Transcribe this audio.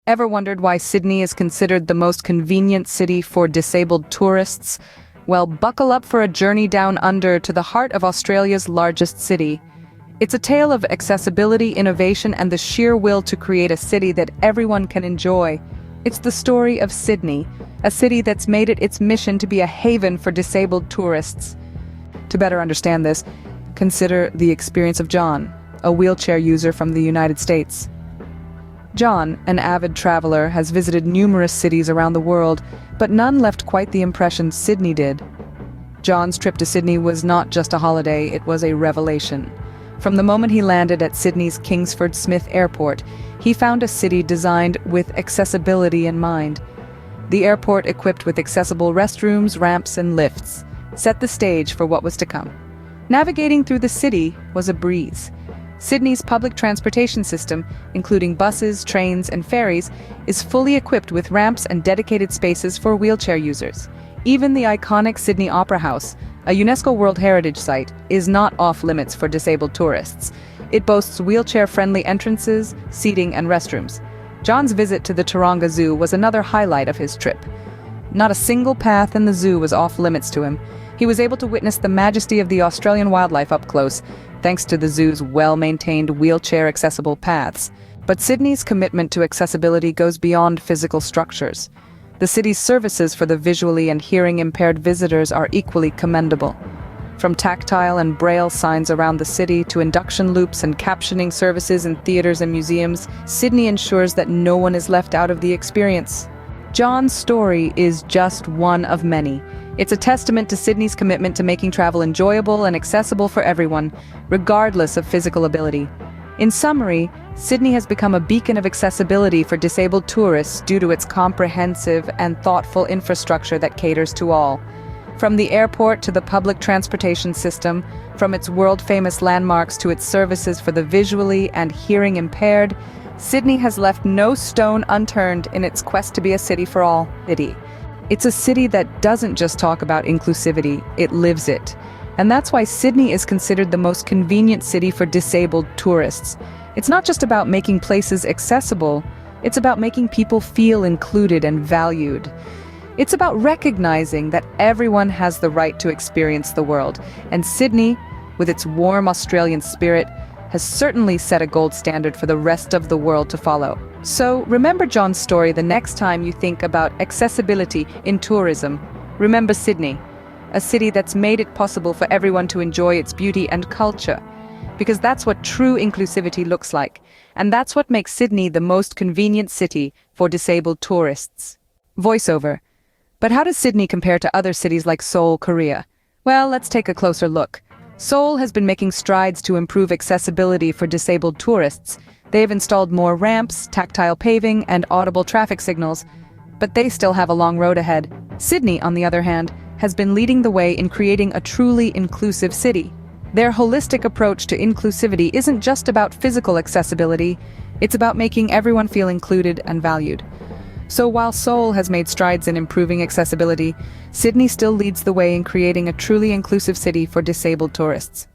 Ever wondered why Sydney is considered the most convenient city for disabled tourists? Well, buckle up for a journey down under to the heart of Australia's largest city. It's a tale of accessibility, innovation, and the sheer will to create a city that everyone can enjoy. It's the story of Sydney, a city that's made it its mission to be a haven for disabled tourists. To better understand this, consider the experience of John, a wheelchair user from the United States. John, an avid traveler, has visited numerous cities around the world, but none left quite the impression Sydney did. John's trip to Sydney was not just a holiday, it was a revelation. From the moment he landed at Sydney's Kingsford Smith Airport, he found a city designed with accessibility in mind. The airport, equipped with accessible restrooms, ramps, and lifts, set the stage for what was to come. Navigating through the city was a breeze. Sydney's public transportation system, including buses, trains, and ferries, is fully equipped with ramps and dedicated spaces for wheelchair users. Even the iconic Sydney Opera House, a UNESCO World Heritage Site, is not off-limits for disabled tourists. It boasts wheelchair-friendly entrances, seating, and restrooms. John's visit to the Taronga Zoo was another highlight of his trip. Not a single path in the zoo was off-limits to him. He was able to witness the majesty of the Australian wildlife up close, thanks to the zoo's well-maintained wheelchair-accessible paths. But Sydney's commitment to accessibility goes beyond physical structures. The city's services for the visually and hearing-impaired visitors are equally commendable. From tactile and braille signs around the city to induction loops and captioning services in theaters and museums, Sydney ensures that no one is left out of the experience. John's story is just one of many. It's a testament to Sydney's commitment to making travel enjoyable and accessible for everyone, regardless of physical ability. In summary, Sydney has become a beacon of accessibility for disabled tourists due to its comprehensive and thoughtful infrastructure that caters to all. From the airport to the public transportation system, from its world-famous landmarks to its services for the visually and hearing-impaired, Sydney has left no stone unturned in its quest to be a city for all. It's a city that doesn't just talk about inclusivity, it lives it. And that's why Sydney is considered the most convenient city for disabled tourists. It's not just about making places accessible, it's about making people feel included and valued. It's about recognizing that everyone has the right to experience the world. And Sydney, with its warm Australian spirit, has certainly set a gold standard for the rest of the world to follow. So remember John's story the next time you think about accessibility in tourism. Remember Sydney, a city that's made it possible for everyone to enjoy its beauty and culture. Because that's what true inclusivity looks like. And that's what makes Sydney the most convenient city for disabled tourists. Voiceover. But how does Sydney compare to other cities like Seoul, Korea? Well, let's take a closer look. Seoul has been making strides to improve accessibility for disabled tourists. They have installed more ramps, tactile paving, and audible traffic signals, but they still have a long road ahead. Sydney, on the other hand, has been leading the way in creating a truly inclusive city. Their holistic approach to inclusivity isn't just about physical accessibility, it's about making everyone feel included and valued. So while Seoul has made strides in improving accessibility, Sydney still leads the way in creating a truly inclusive city for disabled tourists.